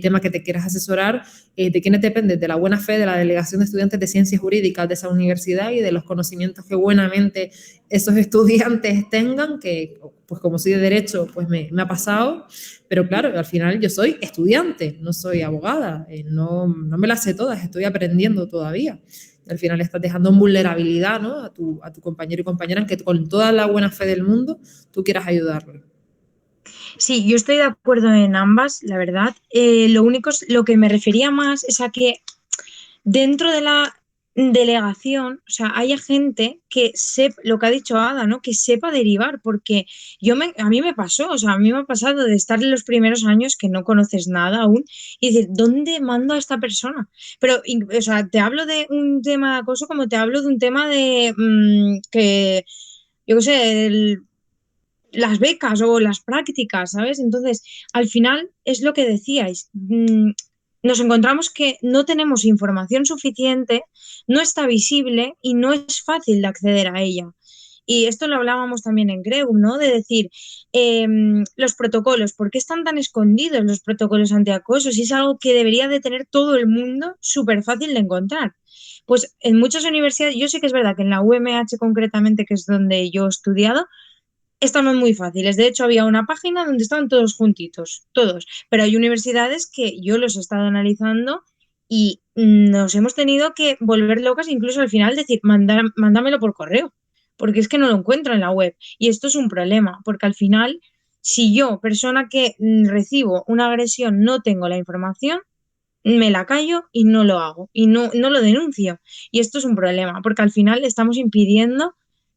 tema que te quieras asesorar, de quiénes depende, de la buena fe de la Delegación de Estudiantes de Ciencias Jurídicas de esa universidad y de los conocimientos que buenamente esos estudiantes tengan, que pues como soy de Derecho, pues me ha pasado, pero claro, al final yo soy estudiante, no soy abogada, no me las sé todas, estoy aprendiendo todavía. Al final estás dejando en vulnerabilidad, ¿no? a tu compañero y compañera, que con toda la buena fe del mundo tú quieras ayudarle. Sí, yo estoy de acuerdo en ambas, la verdad. Lo que me refería más es a que dentro de la delegación, o sea, haya gente que sepa, lo que ha dicho Ada, ¿no? Que sepa derivar, porque a mí me pasó, o sea, a mí me ha pasado de estar en los primeros años que no conoces nada aún y decir, ¿dónde mando a esta persona? Pero, o sea, te hablo de un tema de acoso como te hablo de un tema de que, yo qué sé, las becas o las prácticas, ¿sabes? Entonces, al final es lo que decíais. Nos encontramos que no tenemos información suficiente, no está visible y no es fácil de acceder a ella. Y esto lo hablábamos también en Greum, ¿no? De decir, los protocolos, ¿por qué están tan escondidos los protocolos antiacoso? Si es algo que debería de tener todo el mundo súper fácil de encontrar. Pues en muchas universidades, yo sé que es verdad que en la UMH concretamente, que es donde yo he estudiado, estaban muy fáciles. De hecho, había una página donde estaban todos juntitos, todos. Pero hay universidades que yo los he estado analizando y nos hemos tenido que volver locas, incluso al final decir, mándamelo por correo, porque es que no lo encuentro en la web. Y esto es un problema, porque al final, si yo, persona que recibo una agresión, no tengo la información, me la callo y no lo hago y no lo denuncio. Y esto es un problema, porque al final estamos impidiendo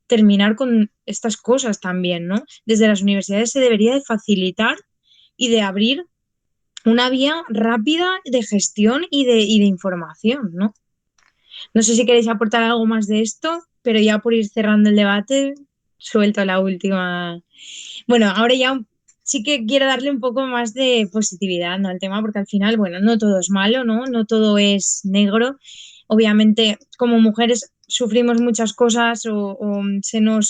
terminar con estas cosas también, ¿no? Desde las universidades se debería de facilitar y de abrir una vía rápida de gestión y de información, ¿no? No sé si queréis aportar algo más de esto, pero ya por ir cerrando el debate, suelto la última. Bueno, ahora ya sí que quiero darle un poco más de positividad, ¿no? Al tema, porque al final, bueno, no todo es malo, ¿no? No todo es negro. Obviamente, como mujeres sufrimos muchas cosas o no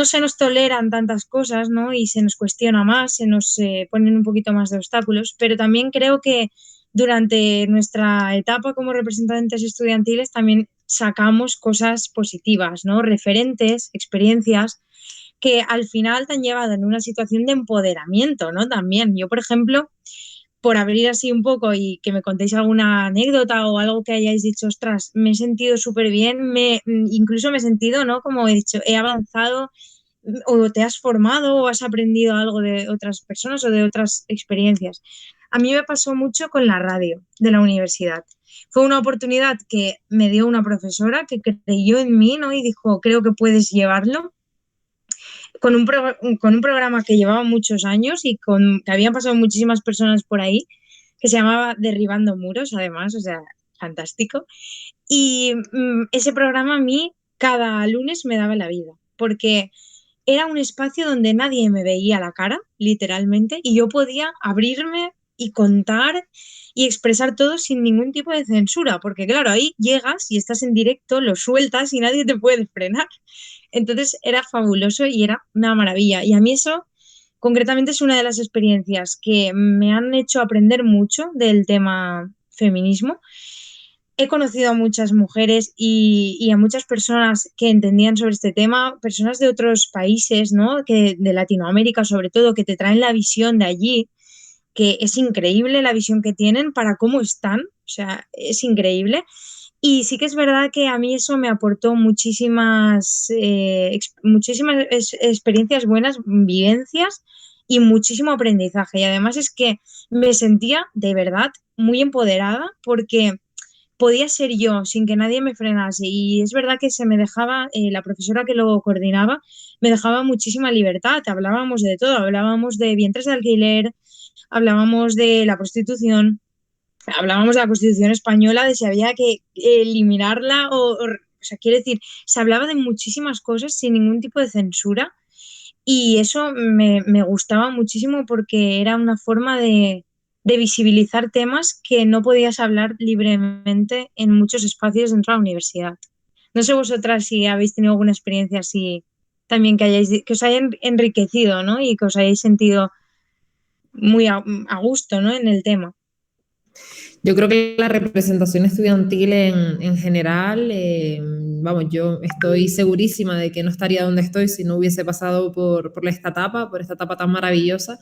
se nos toleran tantas cosas, ¿no? Y se nos cuestiona más, se nos ponen un poquito más de obstáculos, pero también creo que durante nuestra etapa como representantes estudiantiles también sacamos cosas positivas, ¿no? Referentes, experiencias que al final te han llevado en una situación de empoderamiento, ¿no? También yo, por ejemplo, por abrir así un poco y que me contéis alguna anécdota o algo que hayáis dicho, ostras, me he sentido súper bien, incluso me he sentido, ¿no? Como he dicho, he avanzado o te has formado o has aprendido algo de otras personas o de otras experiencias. A mí me pasó mucho con la radio de la universidad. Fue una oportunidad que me dio una profesora que creyó en mí, ¿no? Y dijo, creo que puedes llevarlo con un programa que llevaba muchos años y que habían pasado muchísimas personas por ahí, que se llamaba Derribando Muros, además, o sea, fantástico. Y ese programa a mí cada lunes me daba la vida, porque era un espacio donde nadie me veía la cara, literalmente, y yo podía abrirme y contar y expresar todo sin ningún tipo de censura, porque claro, ahí llegas y estás en directo, lo sueltas y nadie te puede frenar. Entonces era fabuloso y era una maravilla. Y a mí eso concretamente es una de las experiencias que me han hecho aprender mucho del tema feminismo. He conocido a muchas mujeres y a muchas personas que entendían sobre este tema, personas de otros países, ¿no? De Latinoamérica sobre todo, que te traen la visión de allí, que es increíble la visión que tienen para cómo están, o sea, es increíble. Y sí que es verdad que a mí eso me aportó muchísimas experiencias buenas, vivencias y muchísimo aprendizaje. Y además es que me sentía de verdad muy empoderada porque podía ser yo sin que nadie me frenase. Y es verdad que se me dejaba, la profesora que lo coordinaba, me dejaba muchísima libertad. Hablábamos de todo, hablábamos de vientres de alquiler, hablábamos de la prostitución, hablábamos de la Constitución española, de si había que eliminarla o sea, quiero decir, se hablaba de muchísimas cosas sin ningún tipo de censura y eso me gustaba muchísimo porque era una forma de visibilizar temas que no podías hablar libremente en muchos espacios dentro de la universidad. No sé vosotras si habéis tenido alguna experiencia así también que os haya enriquecido, ¿no? Y que os hayáis sentido muy a gusto, ¿no? En el tema. Yo creo que la representación estudiantil en general, vamos, yo estoy segurísima de que no estaría donde estoy si no hubiese pasado por esta etapa tan maravillosa,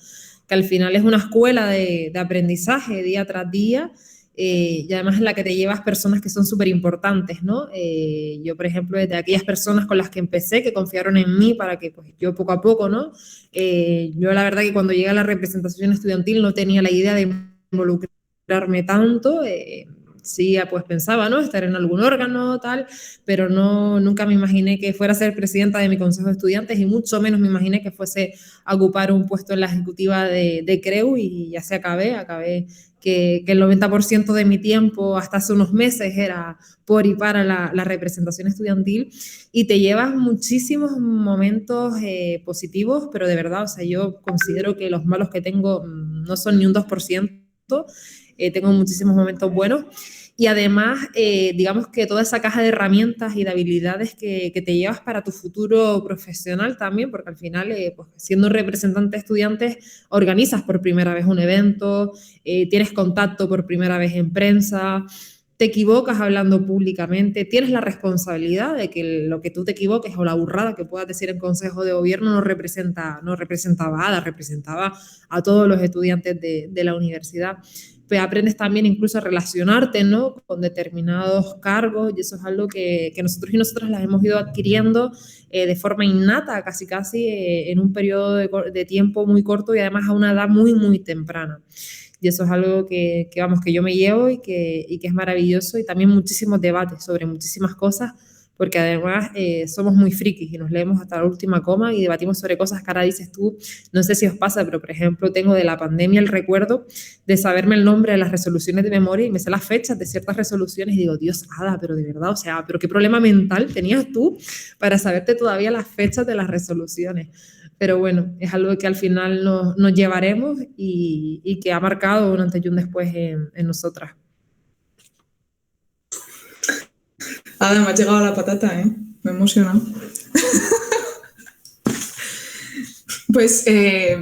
que al final es una escuela de aprendizaje día tras día, y además en la que te llevas personas que son súper importantes, ¿no? Yo, por ejemplo, de aquellas personas con las que empecé, que confiaron en mí para que pues, yo poco a poco, ¿no? Yo la verdad que cuando llegué a la representación estudiantil no tenía la idea de involucrarme tanto, sí, pues pensaba, ¿no? Estar en algún órgano, tal, pero no, nunca me imaginé que fuera a ser presidenta de mi consejo de estudiantes y mucho menos me imaginé que fuese a ocupar un puesto en la ejecutiva de CREU y ya se acabé que el 90% de mi tiempo hasta hace unos meses era por y para la representación estudiantil y te llevas muchísimos momentos positivos, pero de verdad, o sea, yo considero que los malos que tengo no son ni un 2%. Tengo muchísimos momentos buenos y además, digamos que toda esa caja de herramientas y de habilidades que te llevas para tu futuro profesional también, porque al final, pues, siendo representante de estudiantes, organizas por primera vez un evento, tienes contacto por primera vez en prensa, te equivocas hablando públicamente, tienes la responsabilidad de que lo que tú te equivoques o la burrada que puedas decir en consejo de gobierno no representaba a ADA, representaba a todos los estudiantes de la universidad. Pues aprendes también incluso a relacionarte, ¿no? Con determinados cargos y eso es algo que nosotros y nosotras las hemos ido adquiriendo de forma innata, casi en un periodo de tiempo muy corto y además a una edad muy, muy temprana. Y eso es algo vamos, que yo me llevo y que es maravilloso y también muchísimos debates sobre muchísimas cosas porque además somos muy frikis y nos leemos hasta la última coma y debatimos sobre cosas que ahora dices tú, no sé si os pasa, pero por ejemplo tengo de la pandemia el recuerdo de saberme el nombre de las resoluciones de memoria y me sé las fechas de ciertas resoluciones y digo, Dios, Ada, pero de verdad, o sea, pero qué problema mental tenías tú para saberte todavía las fechas de las resoluciones. Pero bueno, es algo que al final nos llevaremos y que ha marcado un antes y un después en nosotras. Ada, me ha llegado la patata, ¿eh? Me he emocionado. Pues,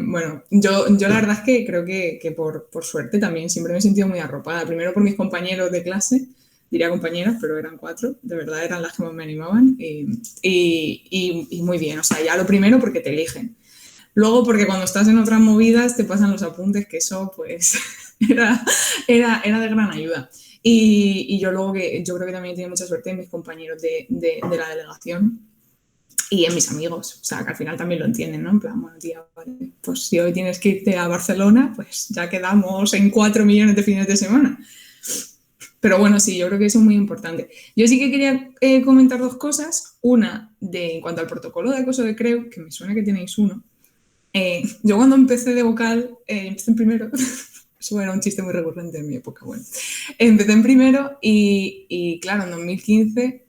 bueno, yo la verdad es que creo que por suerte también siempre me he sentido muy arropada. Primero por mis compañeros de clase, diría compañeras, pero eran 4, de verdad eran las que más me animaban y muy bien. O sea, ya lo primero porque te eligen. Luego porque cuando estás en otras movidas te pasan los apuntes, que eso pues era de gran ayuda. Y yo luego yo creo que también he tenido mucha suerte en mis compañeros de la delegación y en mis amigos, o sea, que al final también lo entienden, ¿no? En plan, bueno, tía, vale, pues si hoy tienes que irte a Barcelona, pues ya quedamos en 4 millones de fines de semana. Pero bueno, sí, yo creo que eso es muy importante. Yo sí que quería comentar 2 cosas. Una, en cuanto al protocolo de acoso de CREU, que me suena que tenéis uno. Yo cuando empecé de vocal, empecé en primero... Eso era un chiste muy recurrente en mi época, bueno. Empecé en primero y claro, en 2015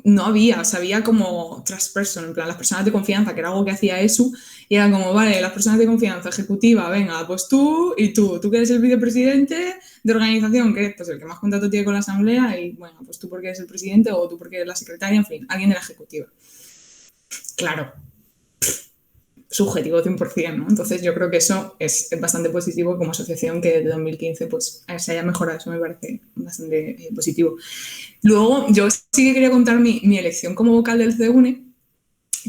no había, o sea, había como trust person, en plan, las personas de confianza, que era algo que hacía ESU, y era como, vale, las personas de confianza ejecutiva, venga, pues tú y tú que eres el vicepresidente de organización, que eres pues, el que más contacto tiene con la asamblea, y bueno, pues tú porque eres el presidente o tú porque eres la secretaria, en fin, alguien de la ejecutiva. Claro. Subjetivo 100%, ¿no? Entonces yo creo que eso es bastante positivo como asociación que desde 2015 pues se haya mejorado, eso me parece bastante positivo. Luego yo sí que quería contar mi elección como vocal del CUNE,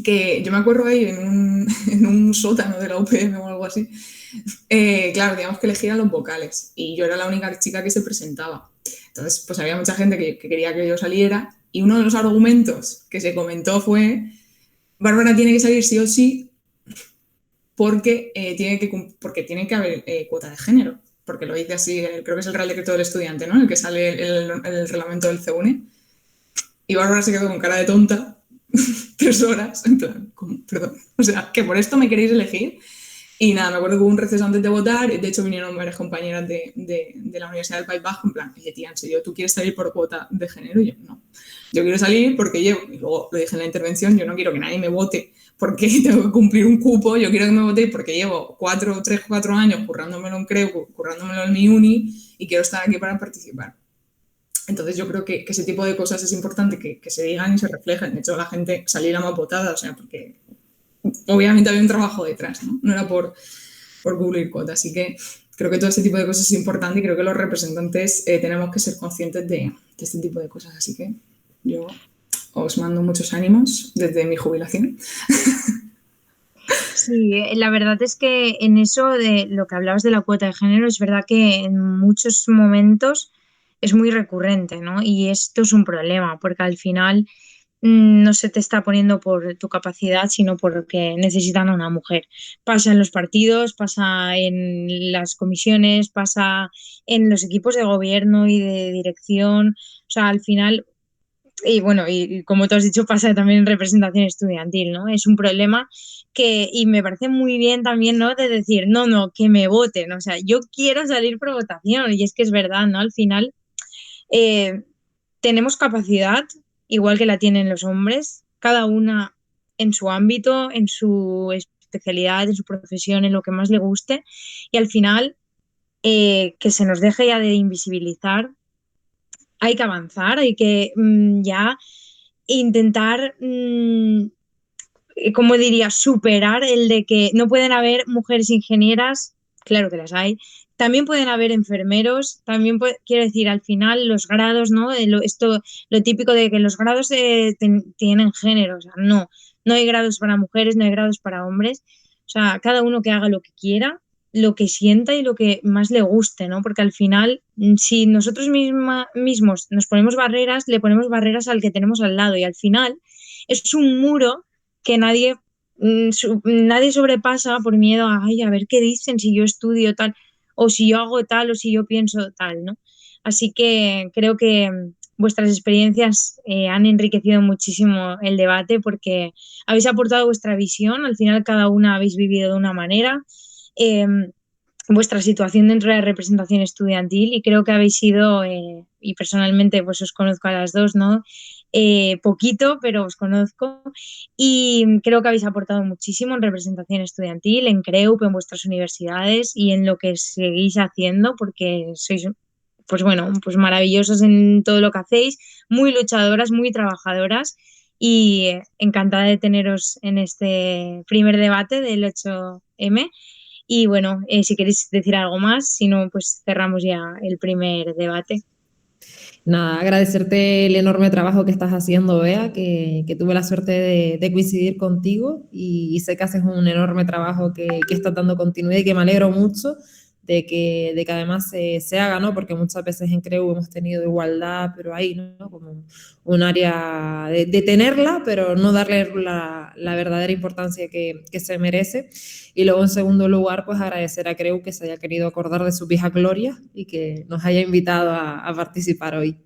que yo me acuerdo ahí en un sótano de la UPM o algo así, claro, teníamos que elegir a los vocales y yo era la única chica que se presentaba. Entonces pues había mucha gente que quería que yo saliera y uno de los argumentos que se comentó fue Bárbara tiene que salir sí o sí porque tiene que haber cuota de género, porque lo dice así, creo que es el Real Decreto del Estudiante, ¿no? El que sale el reglamento del CUNE. Y Bárbara se quedó con cara de tonta 3 horas, en plan, perdón, o sea, que por esto me queréis elegir. Y nada, me acuerdo que hubo un receso antes de votar, de hecho vinieron varias compañeras de la Universidad del País Vasco, en plan, oye tía, en serio, ¿tú quieres salir por cuota de género? Y yo, no. Yo quiero salir porque llevo, y luego lo dije en la intervención, yo no quiero que nadie me vote porque tengo que cumplir un cupo, yo quiero que me votéis porque llevo 3 o 4 años currándomelo en CREU, currándomelo en mi uni y quiero estar aquí para participar. Entonces yo creo que ese tipo de cosas es importante que se digan y se reflejen. De hecho, la gente saliera más votada, o sea, porque obviamente había un trabajo detrás, ¿no? No era por cubrir cuotas. Así que creo que todo ese tipo de cosas es importante y creo que los representantes tenemos que ser conscientes de este tipo de cosas. Así que yo os mando muchos ánimos desde mi jubilación. Sí, la verdad es que en eso de lo que hablabas de la cuota de género, es verdad que en muchos momentos es muy recurrente, ¿no? Y esto es un problema, porque al final no se te está poniendo por tu capacidad, sino porque necesitan a una mujer. Pasa en los partidos, pasa en las comisiones, pasa en los equipos de gobierno y de dirección. O sea, al final, y bueno, y como tú has dicho, pasa también en representación estudiantil, ¿no? Es un problema que, y me parece muy bien también, ¿no? De decir, no, no, que me voten, o sea, yo quiero salir por votación, y es que es verdad, ¿no? Al final eh, tenemos capacidad, igual que la tienen los hombres, cada una en su ámbito, en su especialidad, en su profesión, en lo que más le guste, y al final que se nos deje ya de invisibilizar, hay que avanzar, hay que ya intentar, como diría, superar el de que no pueden haber mujeres ingenieras, claro que las hay, también pueden haber enfermeros, también quiero decir, al final los grados, ¿no? Lo típico de que los grados tienen género, o sea, no, no hay grados para mujeres, no hay grados para hombres, o sea, cada uno que haga lo que quiera, lo que sienta y lo que más le guste, ¿no? Porque al final, si nosotros mismos nos ponemos barreras, le ponemos barreras al que tenemos al lado y al final es un muro que nadie sobrepasa por miedo a, ay, a ver qué dicen si yo estudio tal, o si yo hago tal, o si yo pienso tal, ¿no? Así que creo que vuestras experiencias han enriquecido muchísimo el debate porque habéis aportado vuestra visión, al final cada una habéis vivido de una manera, eh, vuestra situación dentro de la representación estudiantil y creo que habéis sido, y personalmente pues os conozco a las dos, ¿no? Poquito, pero os conozco y creo que habéis aportado muchísimo en representación estudiantil, en CREUP, en vuestras universidades y en lo que seguís haciendo porque sois, pues bueno, pues maravillosos en todo lo que hacéis, muy luchadoras, muy trabajadoras y encantada de teneros en este primer debate del 8M. Y bueno, si queréis decir algo más, si no, pues cerramos ya el primer debate. Nada, agradecerte el enorme trabajo que estás haciendo, Bea, que tuve la suerte de coincidir contigo y sé que haces un enorme trabajo que estás dando continuidad y que me alegro mucho de que además se haga, ¿no? Porque muchas veces en CREU hemos tenido igualdad, pero ahí, ¿no? Como un área de tenerla, pero no darle la verdadera importancia que se merece. Y luego, en segundo lugar, pues agradecer a CREU que se haya querido acordar de su vieja gloria y que nos haya invitado a participar hoy.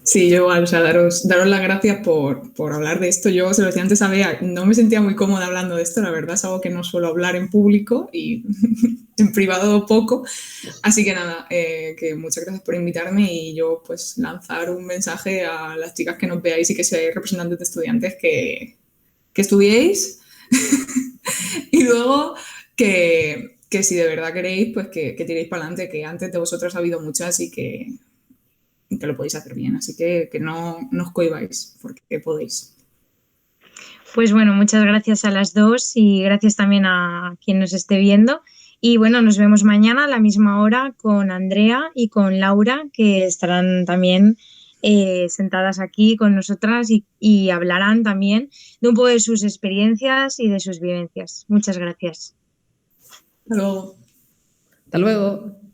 Sí, yo igual, o sea, daros las gracias por hablar de esto. Yo se lo decía antes a Bea, no me sentía muy cómoda hablando de esto, la verdad es algo que no suelo hablar en público y en privado poco. Así que nada, que muchas gracias por invitarme y yo pues lanzar un mensaje a las chicas que nos veáis y que seáis representantes de estudiantes que estudiéis y luego que si de verdad queréis, pues que tiréis para adelante, que antes de vosotras ha habido muchas y que lo podéis hacer bien. Así que no os cohibáis, porque podéis. Pues bueno, muchas gracias a las dos y gracias también a quien nos esté viendo. Y bueno, nos vemos mañana a la misma hora con Andrea y con Laura, que estarán también sentadas aquí con nosotras y hablarán también de un poco de sus experiencias y de sus vivencias. Muchas gracias. Hasta luego. Hasta luego.